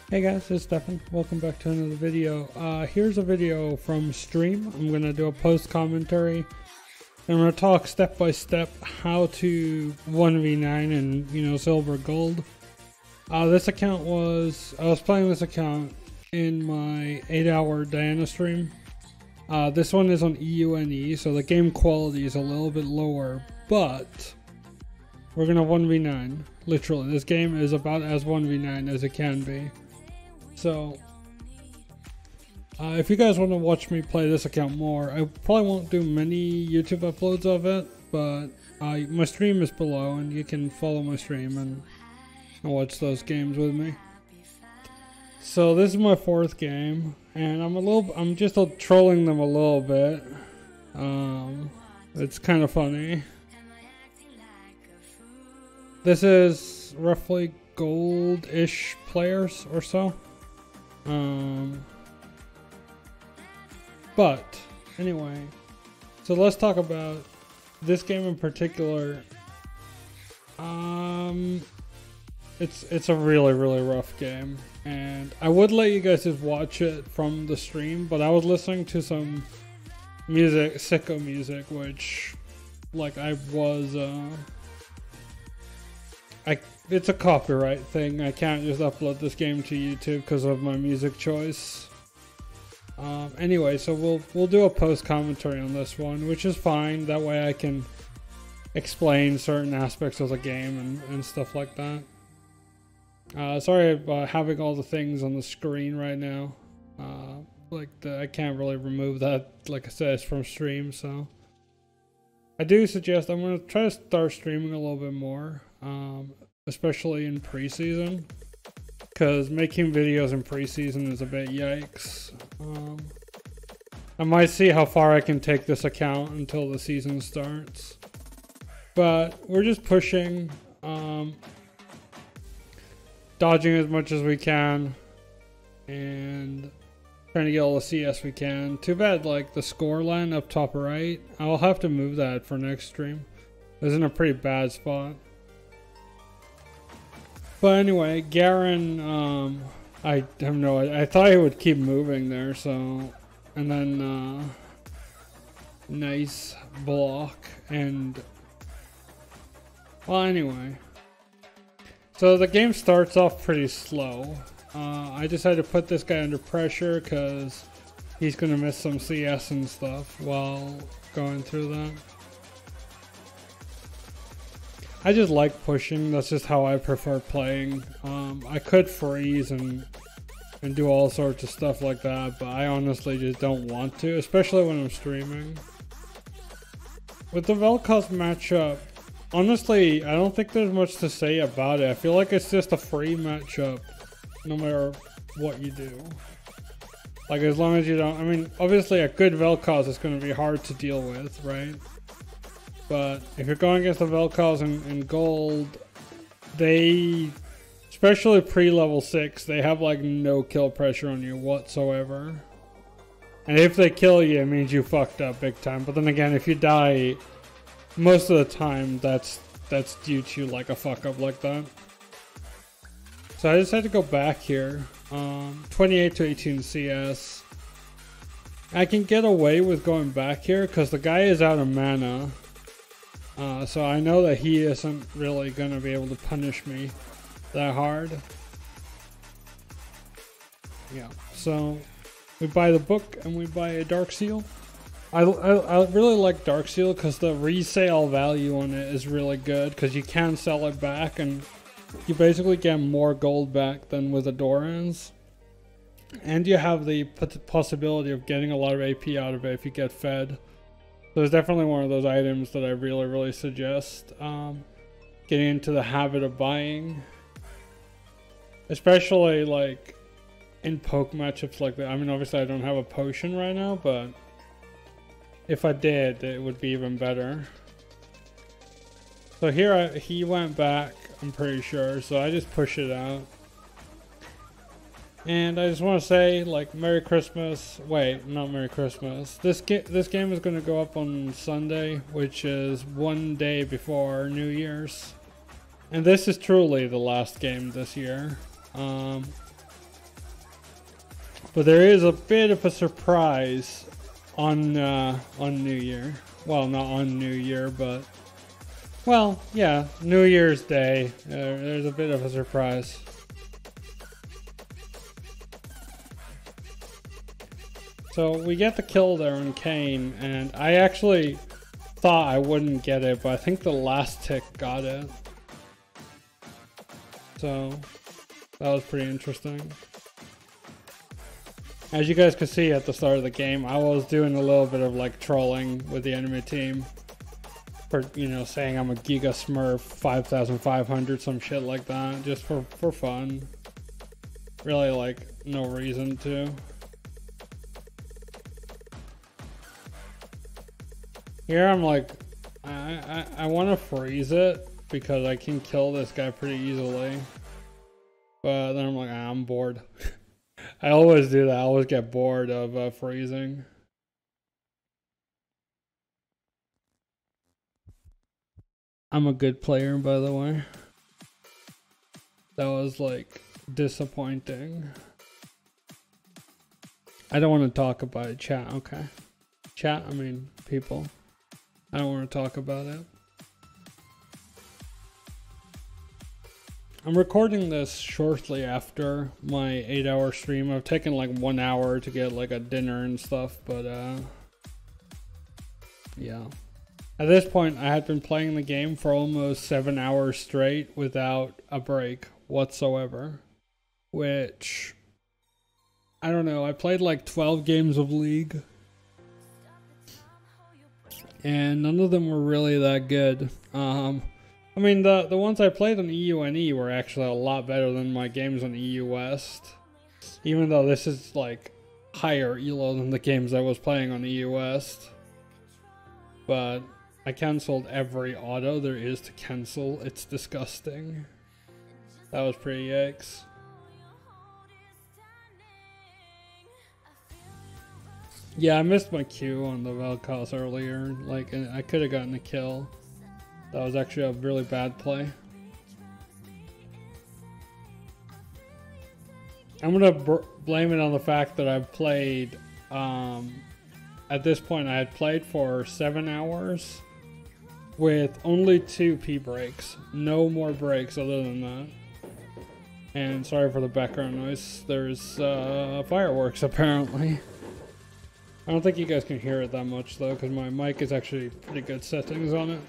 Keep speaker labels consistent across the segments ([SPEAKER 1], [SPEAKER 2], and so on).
[SPEAKER 1] Hey guys, it's Stefan. Welcome back to another video. Here's a video from stream. I'm going to do a post commentary. And I'm going to talk step by step how to 1v9 and, silver gold. I was playing this account in my 8-hour Diana stream. This one is on EUNE, so the game quality is a little bit lower, but we're going to 1v9. Literally, this game is about as 1v9 as it can be. So, if you guys want to watch me play this account more, I probably won't do many YouTube uploads of it, but my stream is below and you can follow my stream and watch those games with me. So this is my 4th game, and I'm just trolling them a little bit. It's kind of funny. This is roughly gold-ish players or so. But anyway, so let's talk about this game in particular. It's a really rough game, and I would let you guys just watch it from the stream, but I was listening to some music, sicko music, which it's a copyright thing. I can't just upload this game to YouTube because of my music choice. Anyway, so we'll do a post commentary on this one, which is fine. That way I can explain certain aspects of the game and stuff like that. Sorry about having all the things on the screen right now. I can't really remove that, like I said, it's from stream, so I do suggest I'm going to try to start streaming a little bit more. Especially in preseason, because making videos in preseason is a bit yikes. I might see how far I can take this account until the season starts, but we're just pushing, dodging as much as we can and trying to get all the CS we can. Too bad the score line up top right, I'll have to move that for next stream. It's in a pretty bad spot. But anyway, Garen, I have no idea. I thought he would keep moving there, so, and then, nice block, and, well, anyway. So the game starts off pretty slow. I decided to put this guy under pressure because he's going to miss some CS and stuff while going through that. I just like pushing. That's just how I prefer playing. I could freeze and do all sorts of stuff like that, but I honestly just don't want to, especially when I'm streaming. With the VEL'KOZ matchup, honestly, I don't think there's much to say about it. I feel like it's just a free matchup, no matter what you do. As long as you don't, I mean, obviously a good VEL'KOZ is going to be hard to deal with, right? But if you're going against the VEL'KOZ in gold, they, especially pre-level 6, they have no kill pressure on you whatsoever. And if they kill you, it means you fucked up big time. But then again, if you die, most of the time, that's due to a fuck up like that. So I decided to go back here. 28 to 18 CS. I can get away with going back here because the guy is out of mana. So I know that he isn't really going to be able to punish me that hard. Yeah, so we buy the book and we buy a Dark Seal. I really like Dark Seal because the resale value on it is really good because you can sell it back and you basically get more gold back than with the Dorans. And you have the possibility of getting a lot of AP out of it if you get fed. So it's definitely one of those items that I really suggest getting into the habit of buying. Especially in poke matchups like that. I mean, obviously I don't have a potion right now, but if I did, it would be even better. So here he went back, I'm pretty sure, so I just push it out. And I just want to say, Merry Christmas. Wait, not Merry Christmas. This game is going to go up on Sunday, which is one day before New Year's. And this is truly the last game this year. But there is a bit of a surprise on New Year. Well, not on New Year, but well, yeah, New Year's Day. There's a bit of a surprise. So we get the kill there on Kane, and I actually thought I wouldn't get it, but I think the last tick got it. So that was pretty interesting. As you guys could see at the start of the game, I was doing a little bit of like trolling with the enemy team for, you know, saying I'm a Giga Smurf 5500, some shit like that, just for fun. Really, like, no reason to. Here I'm like, I want to freeze it because I can kill this guy pretty easily. But then I'm like, I'm bored. I always do that. I always get bored of freezing. I'm a good player, by the way. That was like disappointing. I don't want to talk about it. Chat, okay. Chat, I mean people. I don't want to talk about it. I'm recording this shortly after my 8-hour stream. I've taken like 1 hour to get like a dinner and stuff, but yeah. At this point, I had been playing the game for almost 7 hours straight without a break whatsoever, which, I don't know, I played like 12 games of League, and none of them were really that good. I mean, the ones I played on EUNE were actually a lot better than my games on EU West, even though this is like higher ELO than the games I was playing on EU West. But I canceled every auto there is to cancel. It's disgusting. That was pretty yikes. Yeah, I missed my Q on the VEL'KOZ earlier. Like, I could have gotten a kill. That was actually a really bad play. I'm gonna blame it on the fact that I've played, at this point I had played for 7 hours with only 2 P breaks. No more breaks other than that. And sorry for the background noise, there's fireworks apparently. I don't think you guys can hear it that much though, because my mic is actually pretty good settings on it.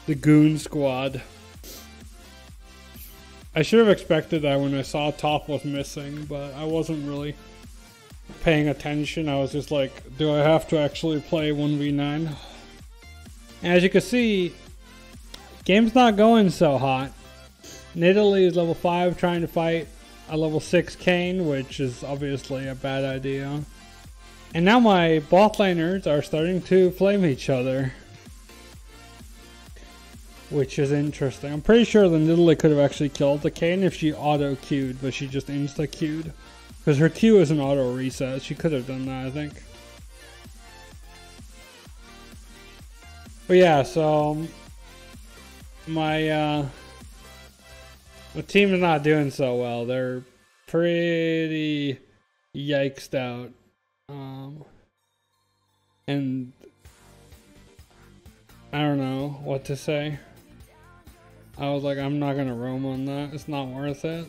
[SPEAKER 1] The Goon Squad. I should have expected that when I saw top was missing, but I wasn't really paying attention. I was just like, do I have to actually play 1v9? As you can see, game's not going so hot. Nidalee is level 5 trying to fight a level 6 Kane, which is obviously a bad idea. And now my bot laners are starting to flame each other, which is interesting. I'm pretty sure the Nidalee could have actually killed the Kane if she auto-queued, but she just insta-queued. Because her Q is an auto-reset. She could have done that, I think. But yeah, so my team is not doing so well. They're pretty yikesed out. And I don't know what to say. I was like, I'm not gonna roam on that. It's not worth it.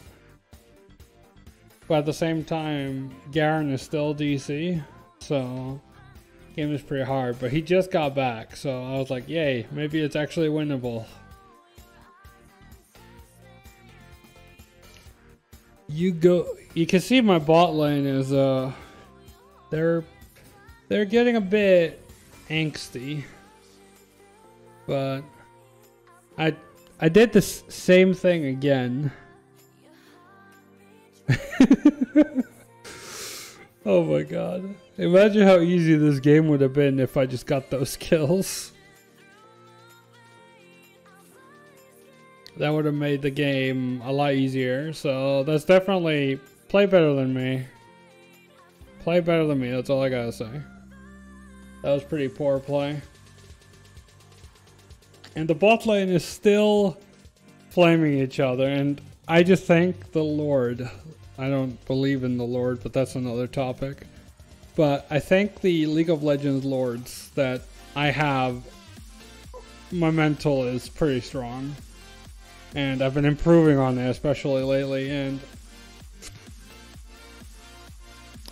[SPEAKER 1] But at the same time, Garen is still DC, so game is pretty hard. But he just got back, so I was like, yay, maybe it's actually winnable. You can see my bot lane is they're getting a bit angsty, but I did the same thing again. Oh my god. Imagine how easy this game would have been if I just got those kills. That would have made the game a lot easier. So that's definitely play better than me. Play better than me, that's all I gotta say. That was pretty poor play. And the bot lane is still flaming each other, and I just thank the Lord. I don't believe in the Lord, but that's another topic. But I thank the League of Legends lords that I have. My mental is pretty strong. And I've been improving on it, especially lately, and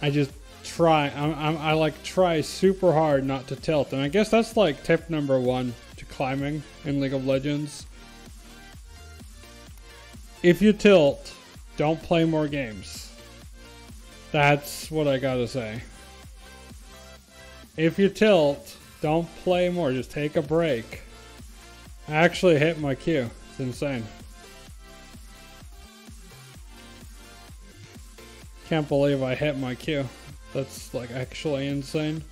[SPEAKER 1] I just try, I like try super hard not to tilt. And I guess that's like tip number 1 to climbing in League of Legends. If you tilt, don't play more games. That's what I gotta say. If you tilt, don't play more, just take a break. I actually hit my Q. It's insane. Can't believe I hit my Q. That's like actually insane.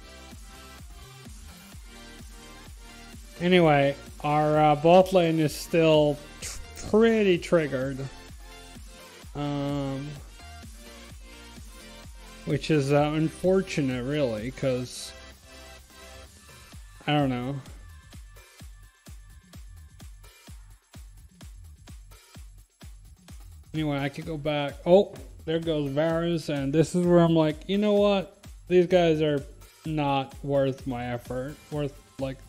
[SPEAKER 1] Anyway, our bot lane is still pretty triggered. Which is unfortunate really, because I don't know. Anyway, I could go back. Oh, there goes Varus, and this is where I'm like, you know what? These guys are not worth my effort.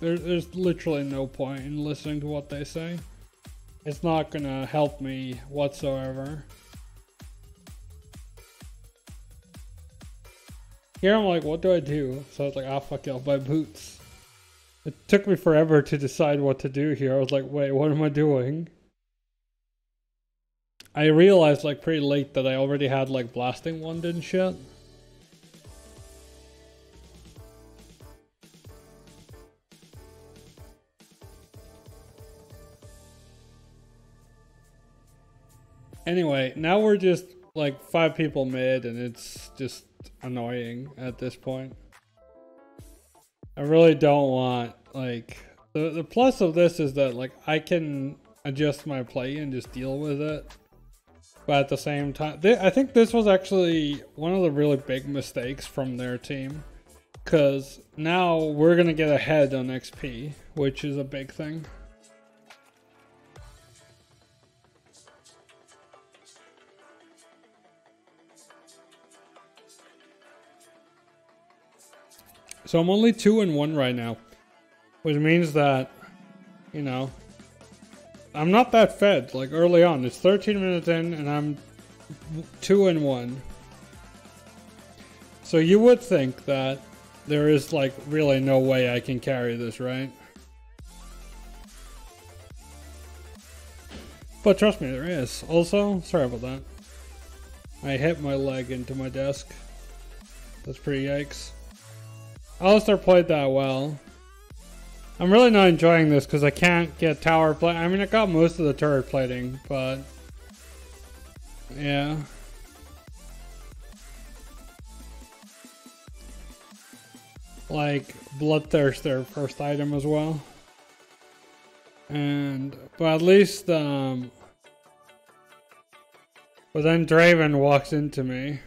[SPEAKER 1] There's literally no point in listening to what they say. It's not gonna help me whatsoever. Here I'm like, what do I do? So I was like, ah, fuck it, I'll buy boots. It took me forever to decide what to do here. I was like, wait, what am I doing? I realized like pretty late that I already had like blasting wand and shit. Anyway, now we're just like 5 people mid, and it's just annoying at this point. I really don't want, like, the plus of this is that like I can adjust my play and just deal with it. But at the same time, I think this was actually one of the really big mistakes from their team. Because now we're going to get ahead on XP, which is a big thing. So I'm only 2-1 right now. Which means that, you know, I'm not that fed, like early on. It's 13 minutes in and I'm 2-1. So you would think that there is like really no way I can carry this, right? But trust me, there is. Also, sorry about that. I hit my leg into my desk. That's pretty yikes. Alistair played that well. I'm really not enjoying this because I can't get tower play. I mean, I got most of the turret plating, but yeah. Like Bloodthirst, their first item as well. But at least, but then Draven walks into me.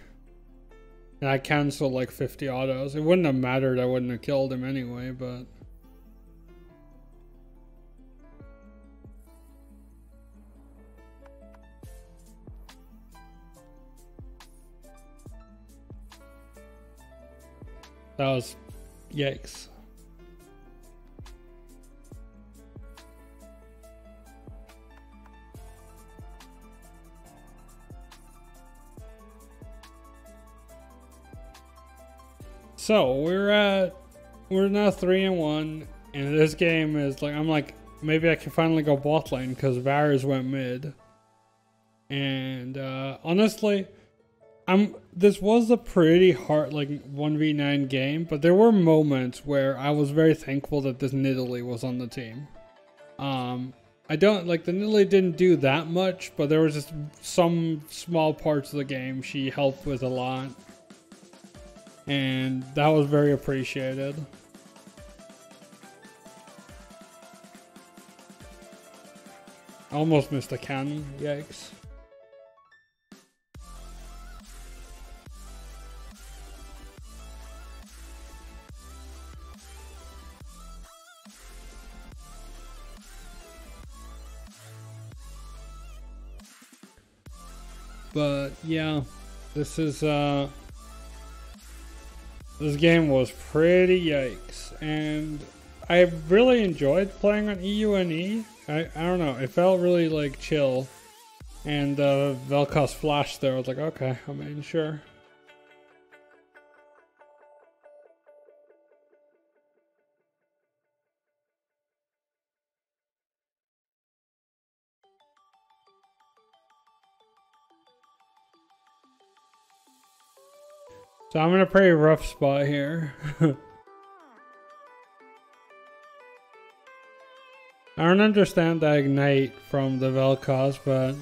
[SPEAKER 1] And I cancel like 50 autos. It wouldn't have mattered, I wouldn't have killed him anyway, but that was yikes. So we're now 3-1, and this game is like, I'm like, maybe I can finally go bot lane because Varus went mid. And honestly, this was a pretty hard like 1v9 game, but there were moments where I was very thankful that this Nidalee was on the team. I don't like the Nidalee didn't do that much, but there was just some small parts of the game she helped with a lot. And that was very appreciated. Almost missed a cannon. Yikes. But yeah, this is this game was pretty yikes, and I really enjoyed playing on EUNE. I don't know, it felt really like chill, and VEL'KOZ flashed there. I was like, okay, I'm in, sure. So I'm in a pretty rough spot here. I don't understand the ignite from the VEL'KOZ, but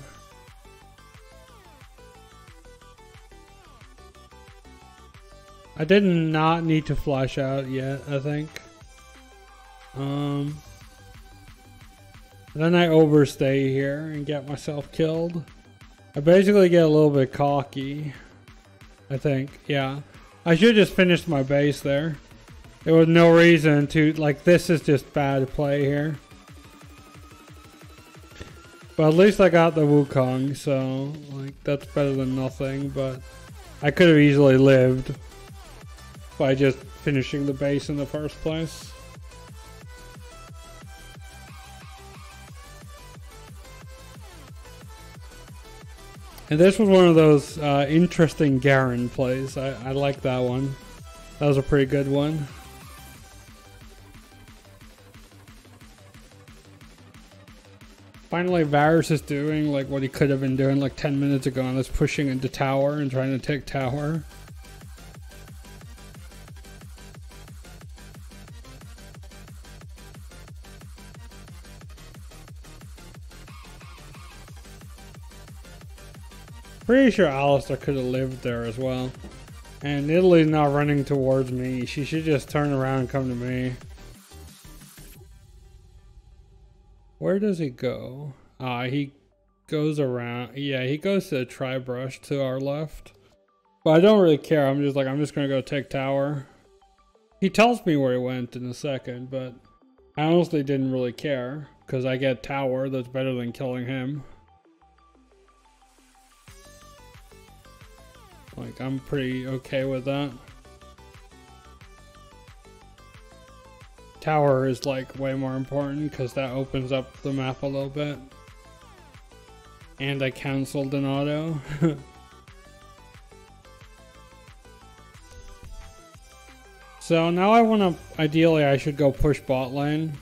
[SPEAKER 1] I did not need to flash out yet, I think. Then I overstay here and get myself killed. I basically get a little bit cocky, I think. Yeah, I should just finish my base there. There was no reason to, like, this is just bad play here. But at least I got the Wukong, so like that's better than nothing. But I could have easily lived by just finishing the base in the first place. And this was one of those interesting Garen plays. I like that one. That was a pretty good one. Finally, Varus is doing like what he could have been doing like 10 minutes ago, and that's pushing into tower and trying to take tower. Pretty sure Alistar could have lived there as well. And Italy's not running towards me. She should just turn around and come to me. Where does he go? He goes around. Yeah, he goes to the Tri-Brush to our left. But I don't really care. I'm just gonna go take tower. He tells me where he went in a second, but I honestly didn't really care because I get tower. That's better than killing him. Like, I'm pretty okay with that. Tower is like way more important because that opens up the map a little bit. And I canceled an auto. So now I want to, ideally I should go push bot lane.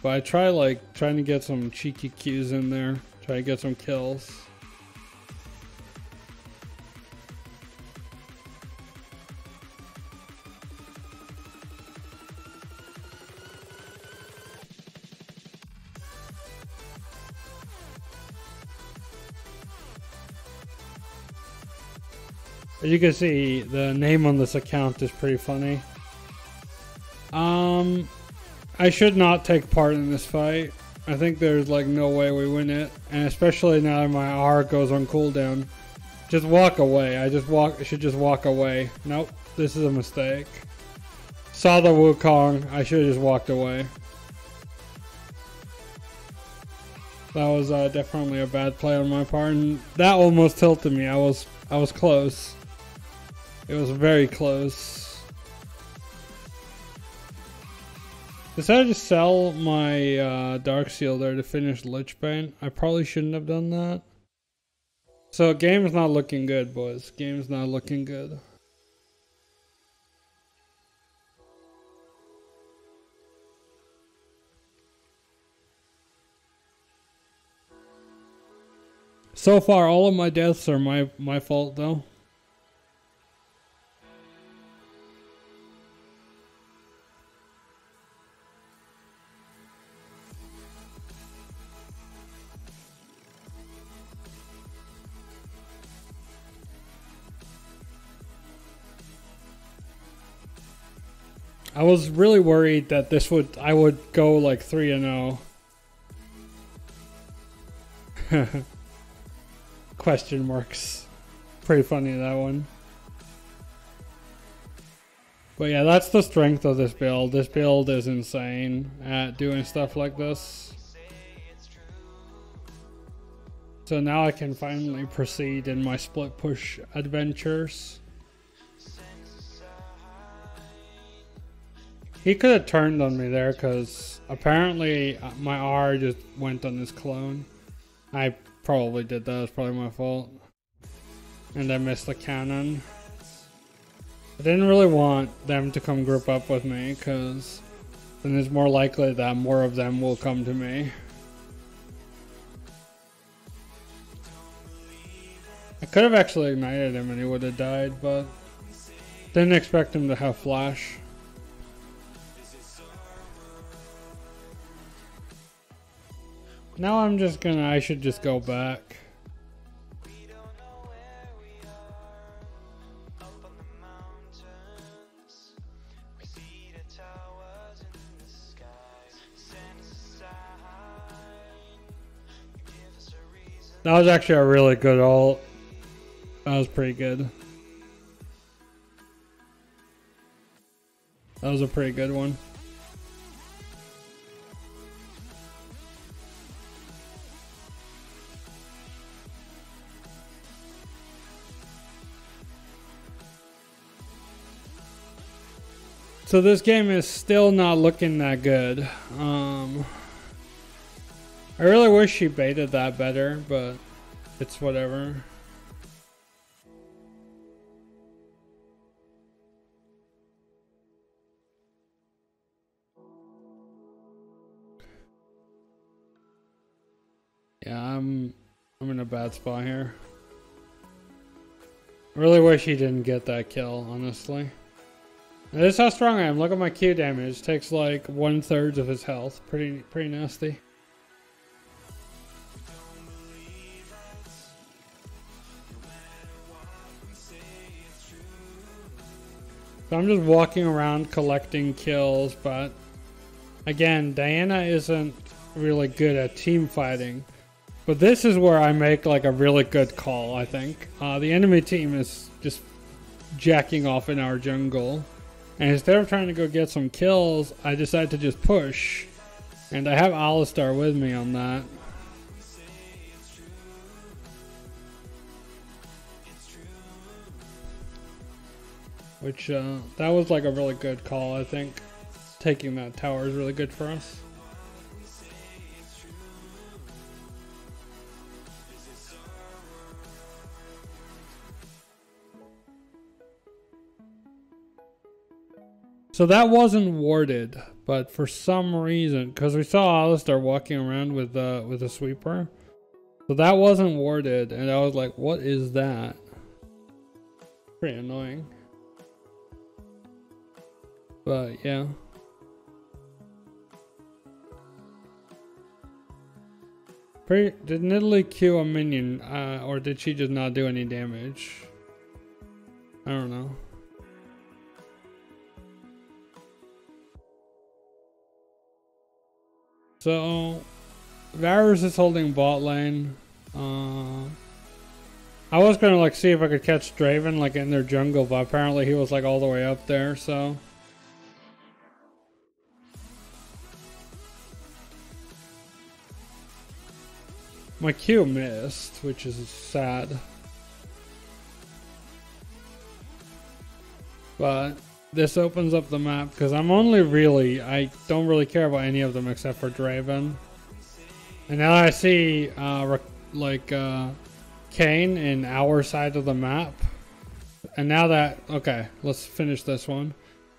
[SPEAKER 1] But I trying to get some cheeky Qs in there. Try to get some kills. As you can see, the name on this account is pretty funny. I should not take part in this fight. I think there's like no way we win it, and especially now that my R goes on cooldown. Just walk away. I should just walk away. Nope, this is a mistake. Saw the Wukong. I should have just walked away. That was definitely a bad play on my part, and that almost tilted me. I was close. It was very close. Decided to sell my Dark Seal there to finish Lich Bane. I probably shouldn't have done that. So game's not looking good, boys. Game's not looking good. So far, all of my deaths are my fault though. I was really worried that I would go like 3-0. Question marks. Pretty funny, that one. But yeah, that's the strength of this build. This build is insane at doing stuff like this. So now I can finally proceed in my split push adventures. He could have turned on me there because apparently my R just went on his clone. I probably did that. It's probably my fault. And I missed the cannon. I didn't really want them to come group up with me because then it's more likely that more of them will come to me. I could have actually ignited him and he would have died, but didn't expect him to have flash. Now I should just go back. That was actually a really good ult. That was pretty good. That was a pretty good one. So this game is still not looking that good. I really wish she baited that better, but it's whatever. Yeah, I'm in a bad spot here. I really wish he didn't get that kill, honestly. And this is how strong I am. Look at my Q damage. It takes like 1/3 of his health. Pretty nasty. So I'm just walking around collecting kills, but again, Diana isn't really good at team fighting. But this is where I make like a really good call, I think. The enemy team is just jacking off in our jungle. And instead of trying to go get some kills, I decide to just push. And I have Alistar with me on that. Which, that was like a really good call, I think. Taking that tower is really good for us. So that wasn't warded, but for some reason, because we saw Alistar walking around with a sweeper, so that wasn't warded, and I was like, "What is that?" Pretty annoying, but yeah. Did Nidalee Q a minion, or did she just not do any damage? I don't know. So, Varus is holding bot lane. I was gonna like see if I could catch Draven like in their jungle, but apparently he was like all the way up there, so. My Q missed, which is sad. But this opens up the map because I don't really care about any of them except for Draven. And now I see Kayn in our side of the map. And now that, okay, let's finish this one.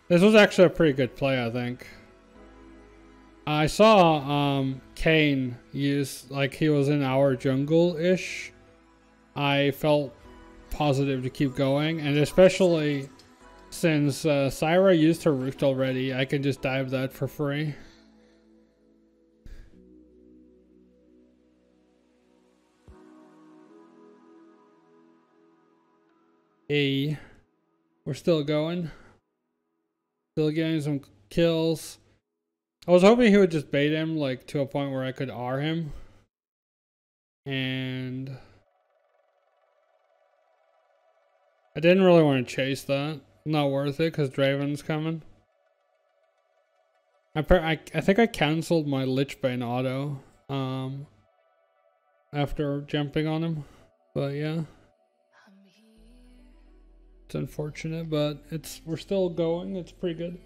[SPEAKER 1] This was actually a pretty good play, I think. I saw Kayn use, like he was in our jungle-ish. I felt positive to keep going, and especially since Syra used her root already, I can just dive that for free. Hey, we're still going. Still getting some kills. I was hoping he would just bait him like to a point where I could R him. And I didn't really want to chase that. Not worth it because Draven's coming. I think I cancelled my Lichbane auto after jumping on him. But yeah. It's unfortunate, but we're still going. It's pretty good.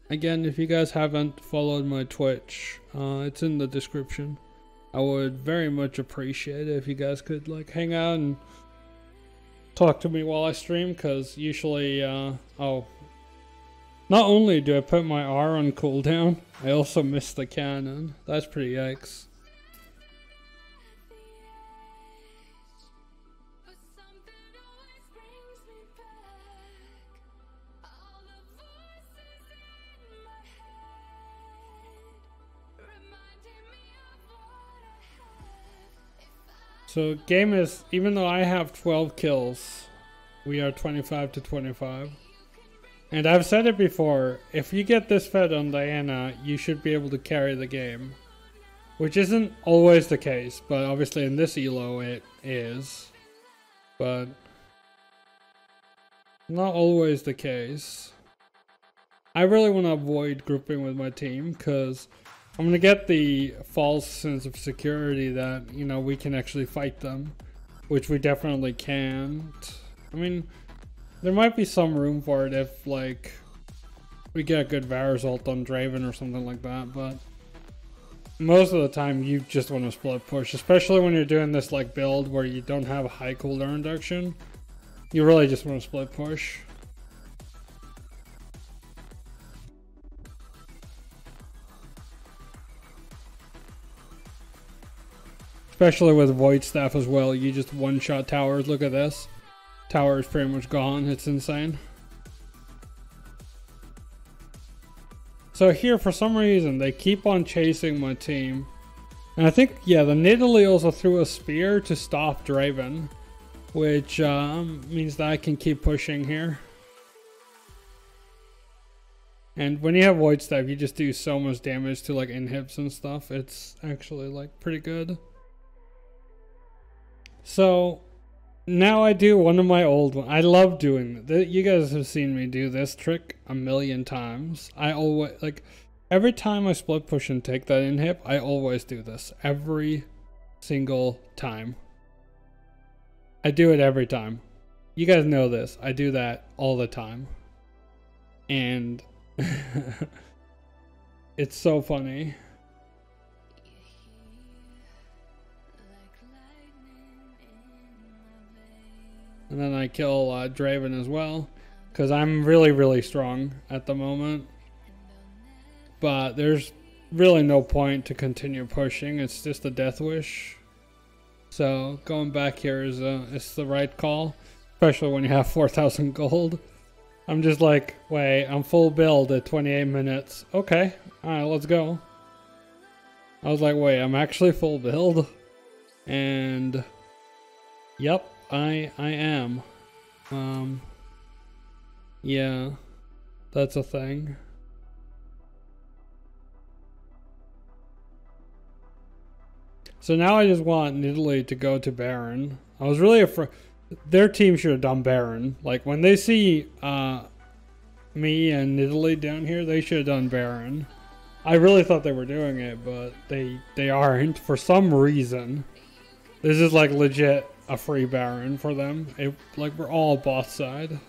[SPEAKER 1] Again, if you guys haven't followed my Twitch, it's in the description. I would very much appreciate it if you guys could like hang out and talk to me while I stream, because usually, not only do I put my R on cooldown, I also miss the cannon. That's pretty yikes. So game is, even though I have 12 kills, we are 25 to 25. And I've said it before, if you get this fed on Diana, you should be able to carry the game. Which isn't always the case, but obviously in this elo it is. But not always the case. I really want to avoid grouping with my team, because I'm going to get the false sense of security that, you know, we can actually fight them, which we definitely can't. I mean, there might be some room for it if, like, we get a good Varus ult on Draven or something like that, but most of the time you just want to split push, especially when you're doing this, like, build where you don't have a high cooldown reduction. You really just want to split push. Especially with Void Staff as well, you just one-shot towers. Look at this. Tower is pretty much gone. It's insane. So here, for some reason, they keep on chasing my team. And I think, yeah, the Nidalee also threw a spear to stop Draven, which means that I can keep pushing here. And when you have Void Staff, you just do so much damage to like inhibs and stuff. It's actually like pretty good. So now I do one of my old ones. I love doing this. You guys have seen me do this trick a million times. I always, like, every time I split push and take that inhib, I always do this. Every single time. I do it every time. You guys know this. I do that all the time. And it's so funny. And then I kill Draven as well, because I'm really, really strong at the moment. But there's really no point to continue pushing. It's just a death wish. So going back here is the right call, especially when you have 4,000 gold. I'm just like, wait, I'm full build at 28 minutes. Okay, alright, let's go. I was like, wait, I'm actually full build? And yep. I am. Yeah, that's a thing. So now I just want Nidalee to go to Baron. I was really afraid. Their team should have done Baron. Like, when they see me and Nidalee down here, they should have done Baron. I really thought they were doing it, but they aren't for some reason. This is like legit a free Baron for them. Like, we're all bot side.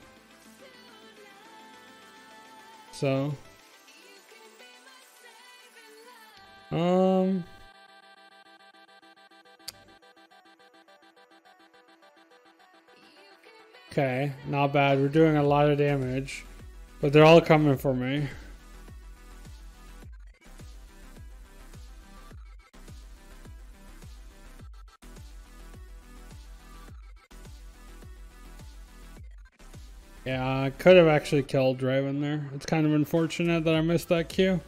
[SPEAKER 1] So okay, not bad. We're doing a lot of damage, but they're all coming for me. Yeah, I could have actually killed Draven there. It's kind of unfortunate that I missed that Q.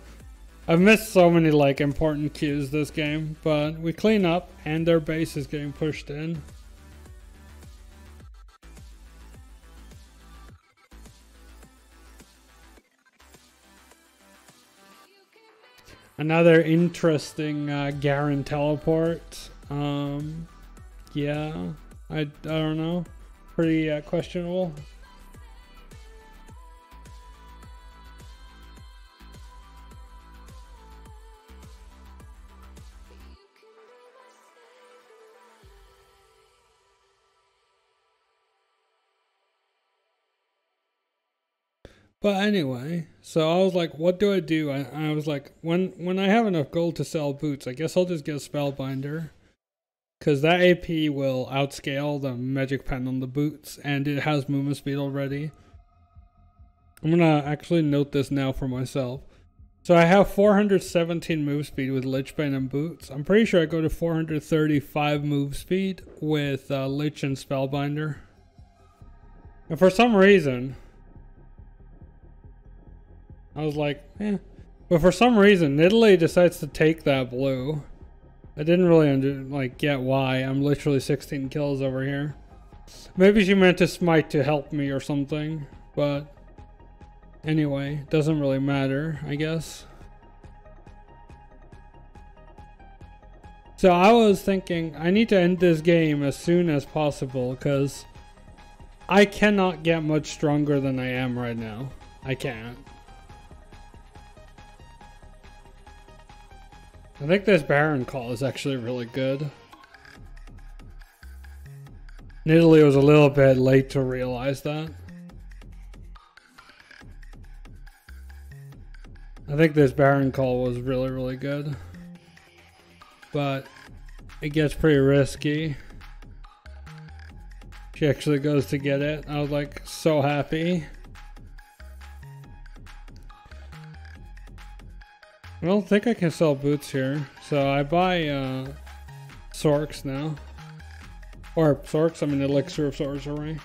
[SPEAKER 1] I've missed so many like important Qs this game, but we clean up and their base is getting pushed in. Another interesting Garen teleport. Yeah, I don't know. Pretty questionable. But anyway, so I was like, what do I do? I was like, when I have enough gold to sell boots, I guess I'll just get a Spellbinder. Because that AP will outscale the magic pen on the boots, and it has movement speed already. I'm gonna actually note this now for myself. So I have 417 move speed with Lichbane and boots. I'm pretty sure I go to 435 move speed with Lich and Spellbinder. And for some reason, I was like, eh. But for some reason, Nidalee decides to take that blue. I didn't really get why. I'm literally 16 kills over here. Maybe she meant to smite to help me or something. But anyway, doesn't really matter, I guess. So I was thinking, I need to end this game as soon as possible because I cannot get much stronger than I am right now. I can't. I think this Baron call is actually really good. Nidalee was a little bit late to realize that. I think this Baron call was really, really good. But it gets pretty risky. She actually goes to get it. I was like so happy. I don't think I can sell boots here, so I buy Sorks now. Or Sorks, I mean Elixir of Sorcery.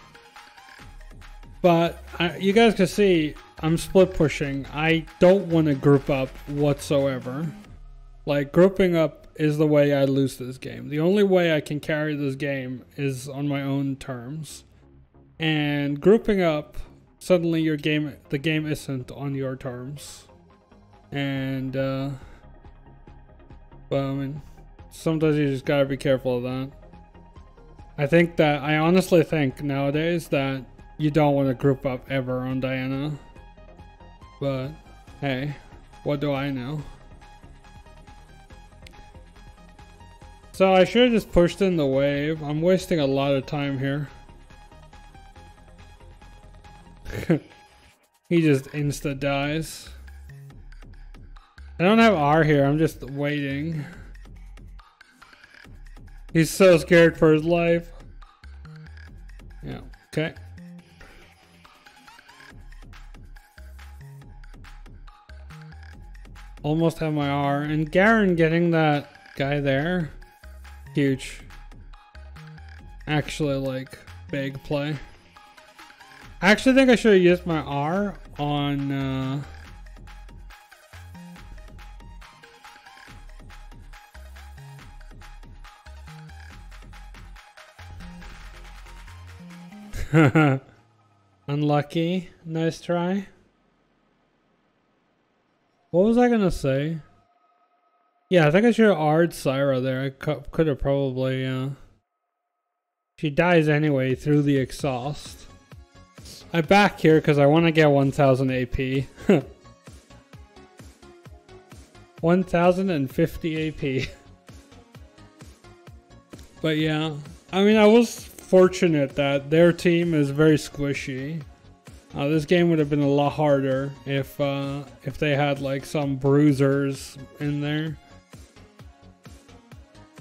[SPEAKER 1] But you guys can see, I'm split pushing. I don't want to group up whatsoever. Like, grouping up is the way I lose this game. The only way I can carry this game is on my own terms. And grouping up, suddenly the game isn't on your terms. And but I mean, sometimes you just gotta be careful of that. I honestly think nowadays that you don't want to group up ever on Diana. But hey, what do I know? So I should have just pushed in the wave. I'm wasting a lot of time here. He just insta dies. I don't have R here, I'm just waiting. He's so scared for his life. Yeah, okay. Almost have my R. And Garen getting that guy there, huge. Actually, like, big play. I actually think I should have used my R on unlucky. Nice try. What was I gonna say? Yeah, I think I should have R'd Syra there. I could have probably she dies anyway through the exhaust. I back here because I want to get 1000 AP. 1050 AP. But yeah, I mean, I was fortunate that their team is very squishy. This game would have been a lot harder if they had like some bruisers in there.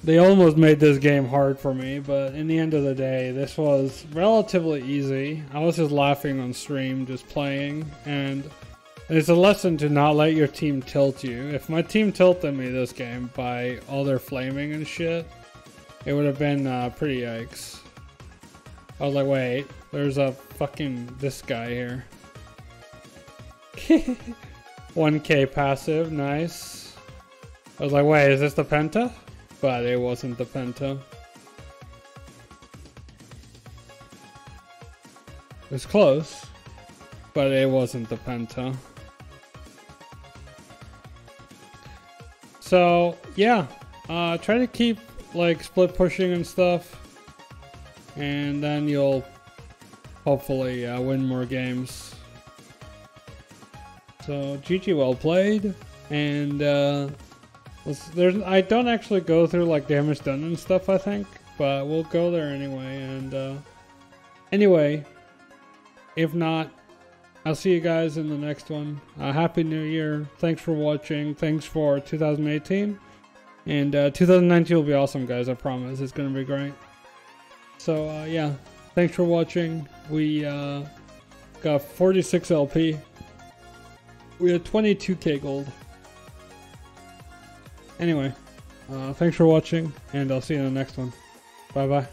[SPEAKER 1] They almost made this game hard for me, but in the end of the day, this was relatively easy. I was just laughing on stream, just playing, and it's a lesson to not let your team tilt you. If my team tilted me this game by all their flaming and shit, it would have been pretty yikes. I was like, wait, there's a fucking this guy here. 1k passive, nice. I was like, wait, is this the penta? But it wasn't the penta. It was close, but it wasn't the penta. So yeah, try to keep like split pushing and stuff, and then you'll hopefully win more games. So GG, well played. And I don't actually go through like damage done and stuff, I think, but we'll go there anyway. And anyway, if not, I'll see you guys in the next one. Happy New Year. Thanks for watching. Thanks for 2018. And 2019 will be awesome, guys. I promise. It's going to be great. So, yeah. Thanks for watching. We got 46 LP. We had 22k gold. Anyway, thanks for watching, and I'll see you in the next one. Bye-bye.